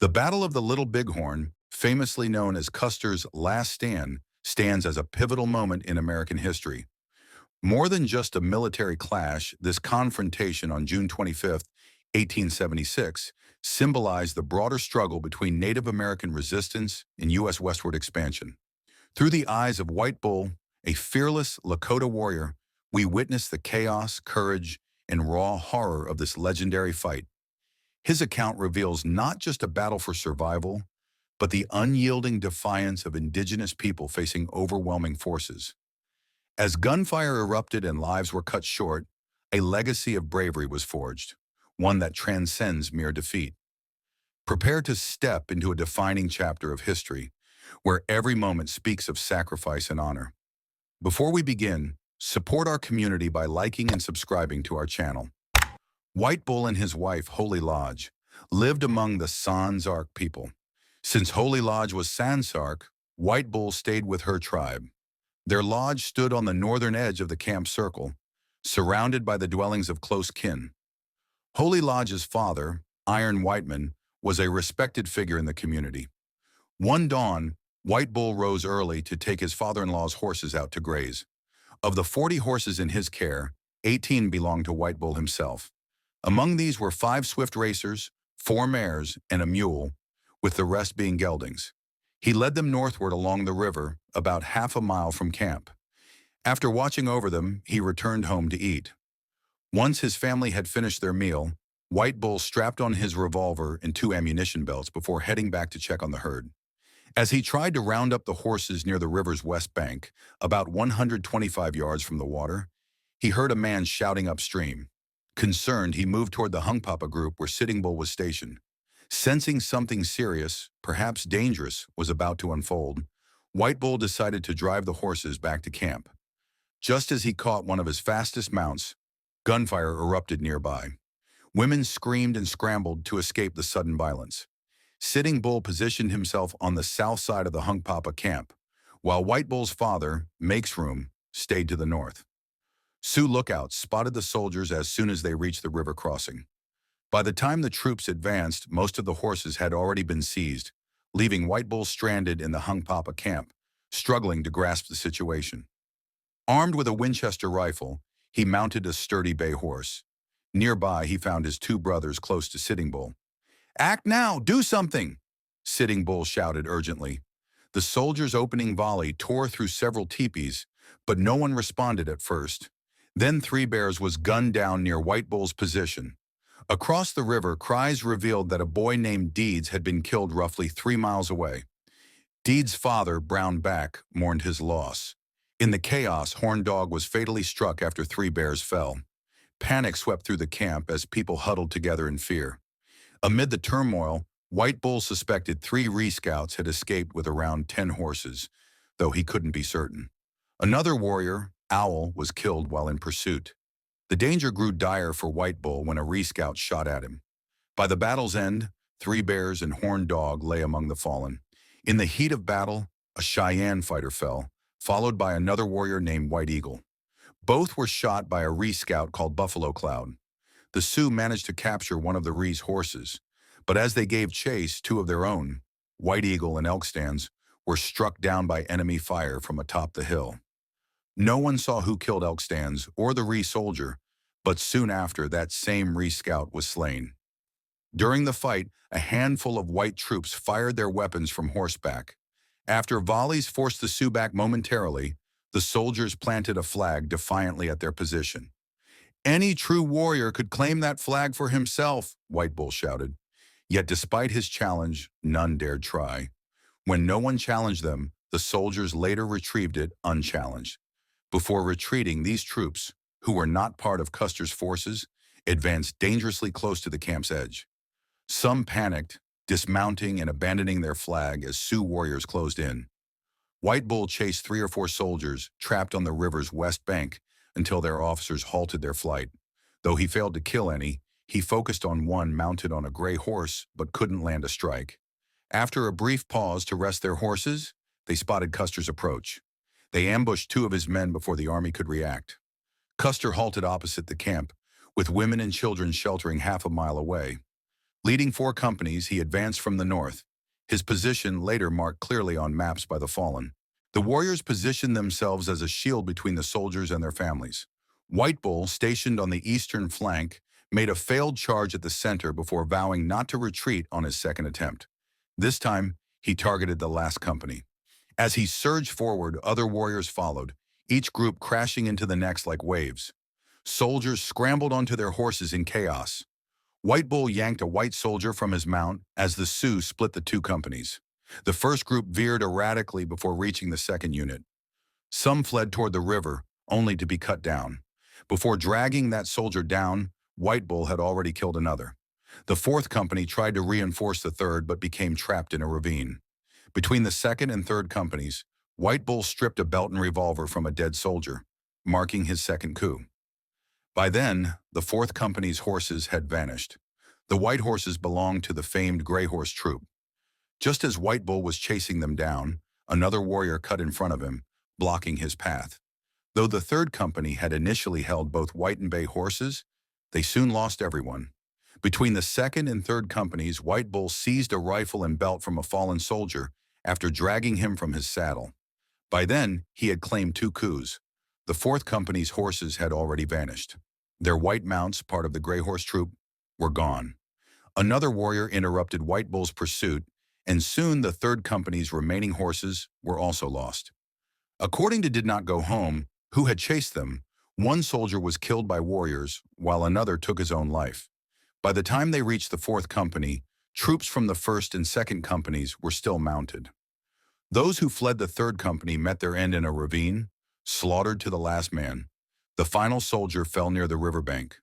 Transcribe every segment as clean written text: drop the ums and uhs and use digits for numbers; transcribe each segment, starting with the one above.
The Battle of the Little Bighorn, famously known as Custer's Last Stand, stands as a pivotal moment in American history. More than just a military clash, this confrontation on June 25th, 1876, symbolized the broader struggle between Native American resistance and U.S. westward expansion. Through the eyes of White Bull, a fearless Lakota warrior, we witness the chaos, courage, and raw horror of this legendary fight. His account reveals not just a battle for survival, but the unyielding defiance of indigenous people facing overwhelming forces. As gunfire erupted and lives were cut short, a legacy of bravery was forged, one that transcends mere defeat. Prepare to step into a defining chapter of history, where every moment speaks of sacrifice and honor. Before we begin, support our community by liking and subscribing to our channel. White Bull and his wife, Holy Lodge, lived among the Sans Arc people. Since Holy Lodge was Sans Arc, White Bull stayed with her tribe. Their lodge stood on the northern edge of the camp circle, surrounded by the dwellings of close kin. Holy Lodge's father, Iron Whiteman, was a respected figure in the community. One dawn, White Bull rose early to take his father-in-law's horses out to graze. Of the 40 horses in his care, 18 belonged to White Bull himself. Among these were 5 swift racers, 4 mares, and a mule, with the rest being geldings. He led them northward along the river, about half a mile from camp. After watching over them, he returned home to eat. Once his family had finished their meal, White Bull strapped on his revolver and 2 ammunition belts before heading back to check on the herd. As he tried to round up the horses near the river's west bank, about 125 yards from the water, he heard a man shouting upstream. Concerned, he moved toward the Hunkpapa group where Sitting Bull was stationed. Sensing something serious, perhaps dangerous, was about to unfold, White Bull decided to drive the horses back to camp. Just as he caught one of his fastest mounts, gunfire erupted nearby. Women screamed and scrambled to escape the sudden violence. Sitting Bull positioned himself on the south side of the Hunkpapa camp, while White Bull's father, Makes Room, stayed to the north. Sioux lookouts spotted the soldiers as soon as they reached the river crossing. By the time the troops advanced, most of the horses had already been seized, leaving White Bull stranded in the Hunkpapa camp, struggling to grasp the situation. Armed with a Winchester rifle, he mounted a sturdy bay horse. Nearby, he found his 2 brothers close to Sitting Bull. "Act now! Do something!" Sitting Bull shouted urgently. The soldiers' opening volley tore through several teepees, but no one responded at first. Then Three Bears was gunned down near White Bull's position. Across the river, cries revealed that a boy named Deeds had been killed roughly 3 miles away. Deeds' father, Brown Back, mourned his loss. In the chaos, Horn Dog was fatally struck after Three Bears fell. Panic swept through the camp as people huddled together in fear. Amid the turmoil, White Bull suspected 3 Scouts had escaped with around 10 horses, though he couldn't be certain. Another warrior, Owl, was killed while in pursuit. The danger grew dire for White Bull when a Scout shot at him. By the battle's end, Three Bears and Horn Dog lay among the fallen. In the heat of battle, a Cheyenne fighter fell, followed by another warrior named White Eagle. Both were shot by a Scout called Buffalo Cloud. The Sioux managed to capture one of the horses, but as they gave chase, 2 of their own, White Eagle and Elk Stands, were struck down by enemy fire from atop the hill. No one saw who killed Elk Stands or the soldier, but soon after, that same Scout was slain. During the fight, a handful of white troops fired their weapons from horseback. After volleys forced the Sioux back momentarily, the soldiers planted a flag defiantly at their position. "Any true warrior could claim that flag for himself," White Bull shouted. Yet despite his challenge, none dared try. When no one challenged them, the soldiers later retrieved it unchallenged. Before retreating, these troops, who were not part of Custer's forces, advanced dangerously close to the camp's edge. Some panicked, dismounting and abandoning their flag as Sioux warriors closed in. White Bull chased 3 or 4 soldiers trapped on the river's west bank until their officers halted their flight. Though he failed to kill any, he focused on one mounted on a gray horse but couldn't land a strike. After a brief pause to rest their horses, they spotted Custer's approach. They ambushed 2 of his men before the army could react. Custer halted opposite the camp, with women and children sheltering half a mile away. Leading 4 companies, he advanced from the north, his position later marked clearly on maps by the fallen. The warriors positioned themselves as a shield between the soldiers and their families. White Bull, stationed on the eastern flank, made a failed charge at the center before vowing not to retreat on his second attempt. This time, he targeted the last company. As he surged forward, other warriors followed, each group crashing into the next like waves. Soldiers scrambled onto their horses in chaos. White Bull yanked a white soldier from his mount as the Sioux split the 2 companies. The first group veered erratically before reaching the second unit. Some fled toward the river, only to be cut down. Before dragging that soldier down, White Bull had already killed another. The 4th company tried to reinforce the 3rd but became trapped in a ravine. Between the 2nd and 3rd companies, White Bull stripped a belt and revolver from a dead soldier, marking his second coup. By then, the 4th company's horses had vanished. The white horses belonged to the famed Gray Horse troop. Just as White Bull was chasing them down, another warrior cut in front of him, blocking his path. Though the 3rd company had initially held both white and bay horses, they soon lost everyone. Between the 2nd and 3rd companies, White Bull seized a rifle and belt from a fallen soldier after dragging him from his saddle. By then, he had claimed 2 coups. The 4th company's horses had already vanished. Their white mounts, part of the Gray Horse troop, were gone. Another warrior interrupted White Bull's pursuit, and soon the 3rd company's remaining horses were also lost. According to Did Not Go Home, who had chased them, one soldier was killed by warriors, while another took his own life. By the time they reached the 4th company, troops from the 1st and 2nd companies were still mounted. Those who fled the 3rd company met their end in a ravine, slaughtered to the last man. The final soldier fell near the riverbank.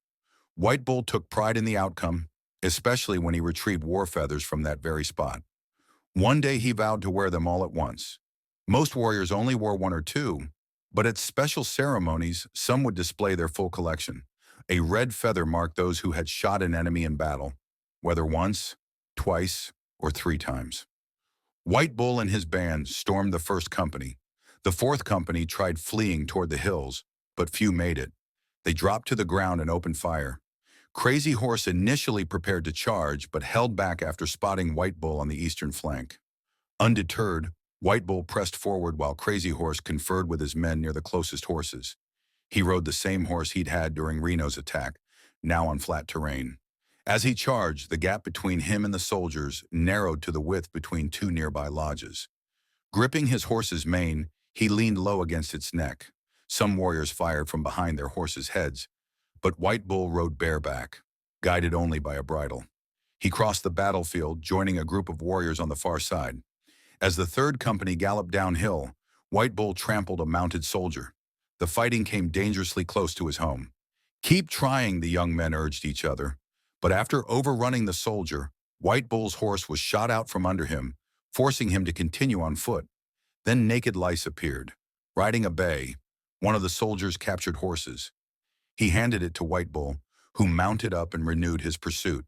White Bull took pride in the outcome, especially when he retrieved war feathers from that very spot. One day he vowed to wear them all at once. Most warriors only wore 1 or 2, but at special ceremonies, some would display their full collection. A red feather marked those who had shot an enemy in battle, whether once, twice, or 3 times. White Bull and his band stormed the 1st company. The 4th company tried fleeing toward the hills, but few made it. They dropped to the ground and opened fire. Crazy Horse initially prepared to charge, but held back after spotting White Bull on the eastern flank. Undeterred, White Bull pressed forward while Crazy Horse conferred with his men near the closest horses. He rode the same horse he'd had during Reno's attack, now on flat terrain. As he charged, the gap between him and the soldiers narrowed to the width between 2 nearby lodges. Gripping his horse's mane, he leaned low against its neck. Some warriors fired from behind their horses' heads, but White Bull rode bareback, guided only by a bridle. He crossed the battlefield, joining a group of warriors on the far side. As the 3rd company galloped downhill, White Bull trampled a mounted soldier. The fighting came dangerously close to his home. "Keep trying," the young men urged each other. But after overrunning the soldier, White Bull's horse was shot out from under him, forcing him to continue on foot. Then Naked Lice appeared, riding a bay, one of the soldiers' captured horses. He handed it to White Bull, who mounted up and renewed his pursuit.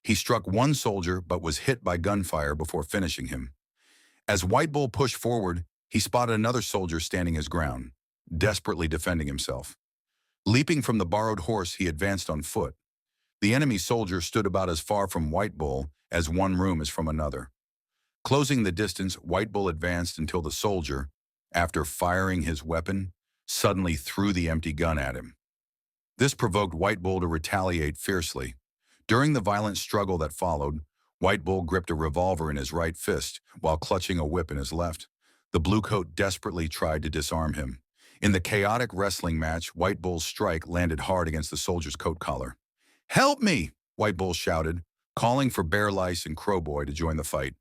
He struck one soldier but was hit by gunfire before finishing him. As White Bull pushed forward, he spotted another soldier standing his ground, desperately defending himself. Leaping from the borrowed horse, he advanced on foot. The enemy soldier stood about as far from White Bull as one room is from another. Closing the distance, White Bull advanced until the soldier, after firing his weapon, suddenly threw the empty gun at him. This provoked White Bull to retaliate fiercely. During the violent struggle that followed, White Bull gripped a revolver in his right fist while clutching a whip in his left. The bluecoat desperately tried to disarm him. In the chaotic wrestling match, White Bull's strike landed hard against the soldier's coat collar. "Help me!" White Bull shouted, calling for Bear Lice and Crowboy to join the fight.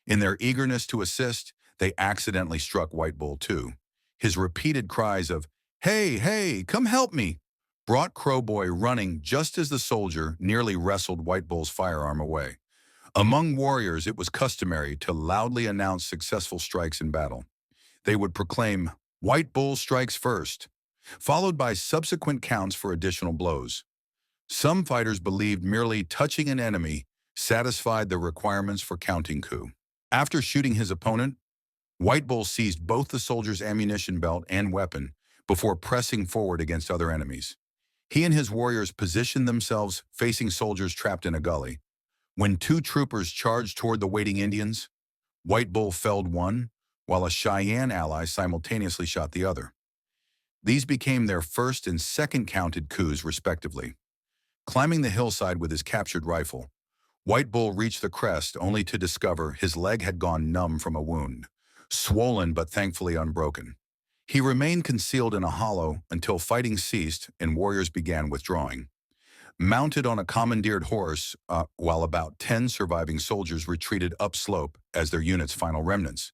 In their eagerness to assist, they accidentally struck White Bull too. His repeated cries of, "Hey, hey, come help me," brought Crowboy running just as the soldier nearly wrestled White Bull's firearm away. Among warriors, it was customary to loudly announce successful strikes in battle. They would proclaim, "White Bull strikes first," followed by subsequent counts for additional blows. Some fighters believed merely touching an enemy satisfied the requirements for counting coup. After shooting his opponent, White Bull seized both the soldier's ammunition belt and weapon before pressing forward against other enemies. He and his warriors positioned themselves facing soldiers trapped in a gully. When two troopers charged toward the waiting Indians, White Bull felled one, while a Cheyenne ally simultaneously shot the other. These became their first and second counted coups, respectively. Climbing the hillside with his captured rifle, White Bull reached the crest only to discover his leg had gone numb from a wound, swollen but thankfully unbroken. He remained concealed in a hollow until fighting ceased and warriors began withdrawing. Mounted on a commandeered horse, while about 10 surviving soldiers retreated upslope as their unit's final remnants.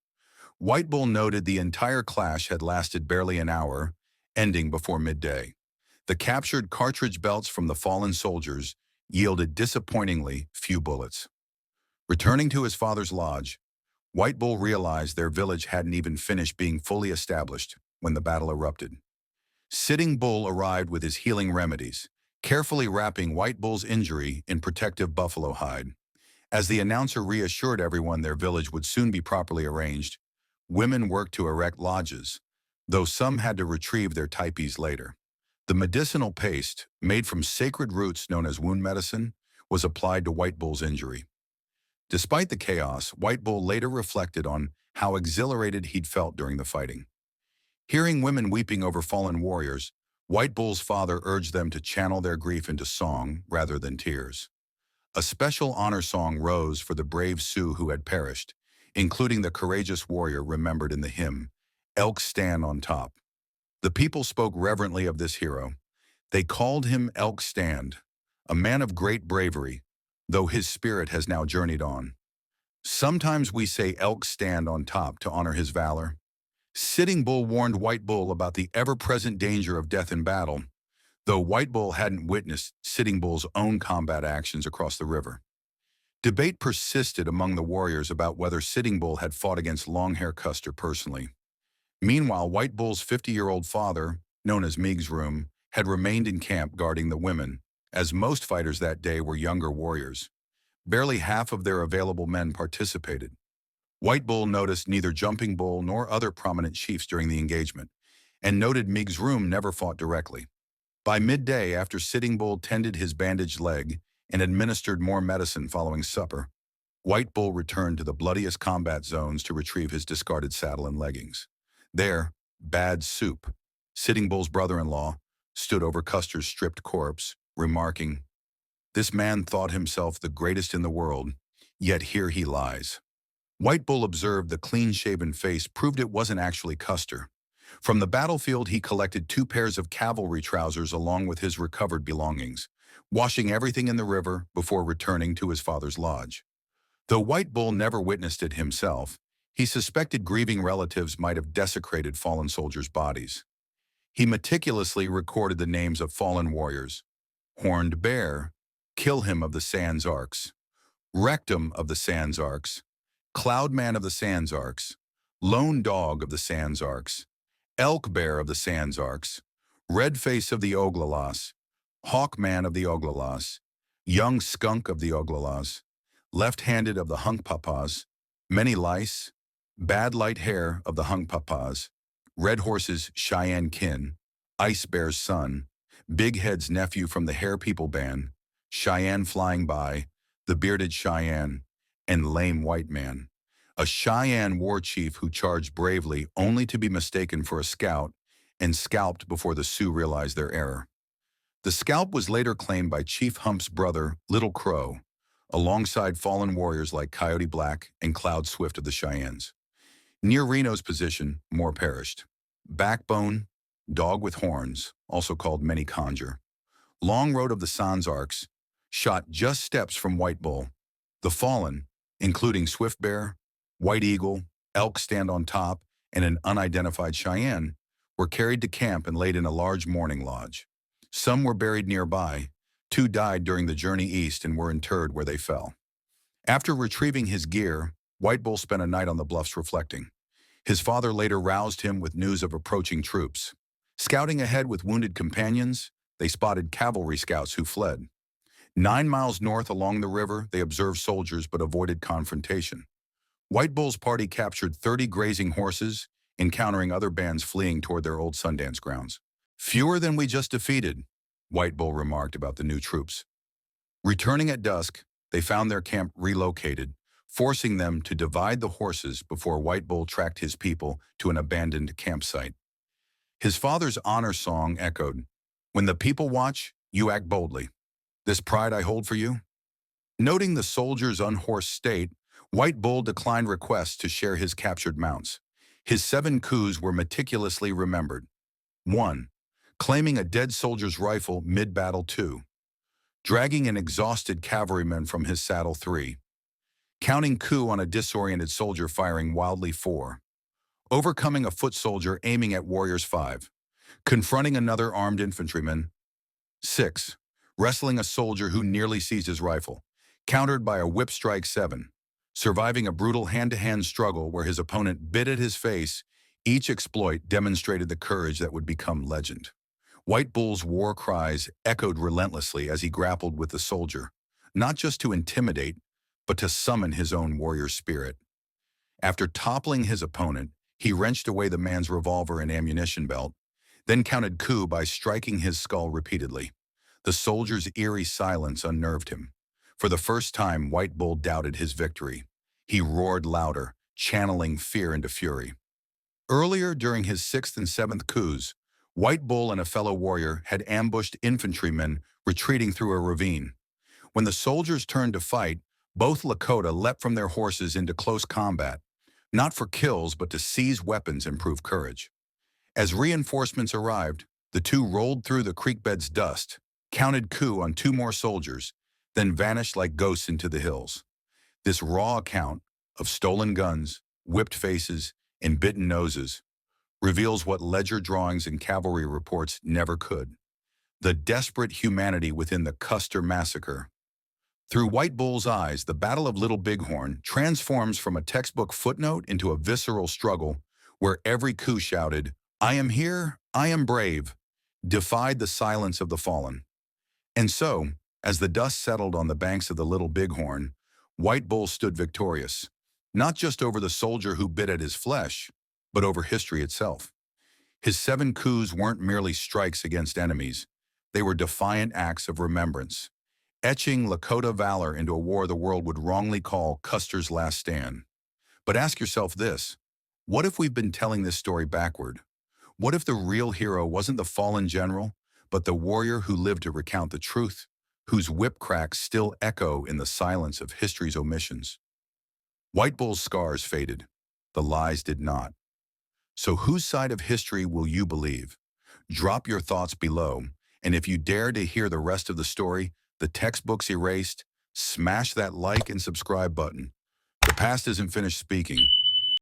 White Bull noted the entire clash had lasted barely an hour, ending before midday. The captured cartridge belts from the fallen soldiers yielded disappointingly few bullets. Returning to his father's lodge, White Bull realized their village hadn't even finished being fully established when the battle erupted. Sitting Bull arrived with his healing remedies, carefully wrapping White Bull's injury in protective buffalo hide. As the announcer reassured everyone their village would soon be properly arranged, women worked to erect lodges, though some had to retrieve their teepees later. The medicinal paste, made from sacred roots known as wound medicine, was applied to White Bull's injury. Despite the chaos, White Bull later reflected on how exhilarated he'd felt during the fighting. Hearing women weeping over fallen warriors, White Bull's father urged them to channel their grief into song rather than tears. A special honor song rose for the brave Sioux who had perished, including the courageous warrior remembered in the hymn, "Elk Stand on Top." The people spoke reverently of this hero. They called him Elk Stand, a man of great bravery, though his spirit has now journeyed on. Sometimes we say Elk Stand on Top to honor his valor. Sitting Bull warned White Bull about the ever-present danger of death in battle, though White Bull hadn't witnessed Sitting Bull's own combat actions across the river. Debate persisted among the warriors about whether Sitting Bull had fought against Longhair Custer personally. Meanwhile, White Bull's 50-year-old father, known as Meigs Room, had remained in camp guarding the women, as most fighters that day were younger warriors. Barely half of their available men participated. White Bull noticed neither Jumping Bull nor other prominent chiefs during the engagement, and noted Meigs Room never fought directly. By midday, after Sitting Bull tended his bandaged leg and administered more medicine following supper, White Bull returned to the bloodiest combat zones to retrieve his discarded saddle and leggings. There, Bad Soup, Sitting Bull's brother-in-law, stood over Custer's stripped corpse, remarking, "This man thought himself the greatest in the world, yet here he lies." White Bull observed the clean-shaven face proved it wasn't actually Custer. From the battlefield, he collected 2 pairs of cavalry trousers along with his recovered belongings, washing everything in the river before returning to his father's lodge. Though White Bull never witnessed it himself, he suspected grieving relatives might have desecrated fallen soldiers' bodies. He meticulously recorded the names of fallen warriors: Horned Bear, Kill Him of the Sans Arcs, Rectum of the Sans Arcs, Cloudman of the Sans Arcs, Lone Dog of the Sans Arcs, Elk Bear of the Sans Arcs, Red Face of the Oglalas, Hawkman of the Oglalas, Young Skunk of the Oglalas, Left-Handed of the Hunkpapas, Many Lice, Bad Light Hair of the Hunkpapas, Red Horse's Cheyenne Kin, Ice Bear's Son, Big Head's nephew from the Hair People Band, Cheyenne Flying By, the Bearded Cheyenne, and Lame White Man, a Cheyenne war chief who charged bravely only to be mistaken for a scout and scalped before the Sioux realized their error. The scalp was later claimed by Chief Hump's brother, Little Crow, alongside fallen warriors like Coyote Black and Cloud Swift of the Cheyennes. Near Reno's position, more perished. Backbone, Dog with Horns, also called Many Conjure, Long Road of the Sans Arcs, shot just steps from White Bull. The fallen, including Swift Bear, White Eagle, Elk Stand on Top, and an unidentified Cheyenne, were carried to camp and laid in a large mourning lodge. Some were buried nearby. 2 died during the journey east and were interred where they fell. After retrieving his gear, White Bull spent a night on the bluffs reflecting. His father later roused him with news of approaching troops. Scouting ahead with wounded companions, they spotted cavalry scouts who fled. 9 miles north along the river, they observed soldiers but avoided confrontation. White Bull's party captured 30 grazing horses, encountering other bands fleeing toward their old Sundance grounds. "Fewer than we just defeated," White Bull remarked about the new troops. Returning at dusk, they found their camp relocated, forcing them to divide the horses before White Bull tracked his people to an abandoned campsite. His father's honor song echoed, "When the people watch, you act boldly. This pride I hold for you." Noting the soldiers' unhorsed state, White Bull declined requests to share his captured mounts. His 7 coups were meticulously remembered. 1. Claiming a dead soldier's rifle mid-battle. 2. Dragging an exhausted cavalryman from his saddle. 3. Counting coup on a disoriented soldier firing wildly. 4. Overcoming a foot soldier aiming at warriors. 5. Confronting another armed infantryman. 6. Wrestling a soldier who nearly seized his rifle, countered by a whip strike. 7. Surviving a brutal hand-to-hand struggle where his opponent bit at his face. Each exploit demonstrated the courage that would become legend. White Bull's war cries echoed relentlessly as he grappled with the soldier, not just to intimidate, but to summon his own warrior spirit. After toppling his opponent, he wrenched away the man's revolver and ammunition belt, then counted coup by striking his skull repeatedly. The soldier's eerie silence unnerved him. For the first time, White Bull doubted his victory. He roared louder, channeling fear into fury. Earlier, during his 6th and 7th coups, White Bull and a fellow warrior had ambushed infantrymen retreating through a ravine. When the soldiers turned to fight, both Lakota leapt from their horses into close combat, not for kills but to seize weapons and prove courage. As reinforcements arrived, the two rolled through the creek bed's dust, counted coup on 2 more soldiers, then vanished like ghosts into the hills. This raw account of stolen guns, whipped faces, and bitten noses reveals what ledger drawings and cavalry reports never could: the desperate humanity within the Custer massacre. Through White Bull's eyes, the Battle of Little Bighorn transforms from a textbook footnote into a visceral struggle where every coup shouted, "I am here, I am brave," defied the silence of the fallen. And so, as the dust settled on the banks of the Little Bighorn, White Bull stood victorious, not just over the soldier who bit at his flesh, but over history itself. His 7 coups weren't merely strikes against enemies. They were defiant acts of remembrance, etching Lakota valor into a war the world would wrongly call Custer's last stand. But ask yourself this: what if we've been telling this story backward? What if the real hero wasn't the fallen general, but the warrior who lived to recount the truth, whose whip cracks still echo in the silence of history's omissions? White Bull's scars faded. The lies did not. So whose side of history will you believe? Drop your thoughts below, and if you dare to hear the rest of the story, the textbook's erased, smash that like and subscribe button. The past isn't finished speaking.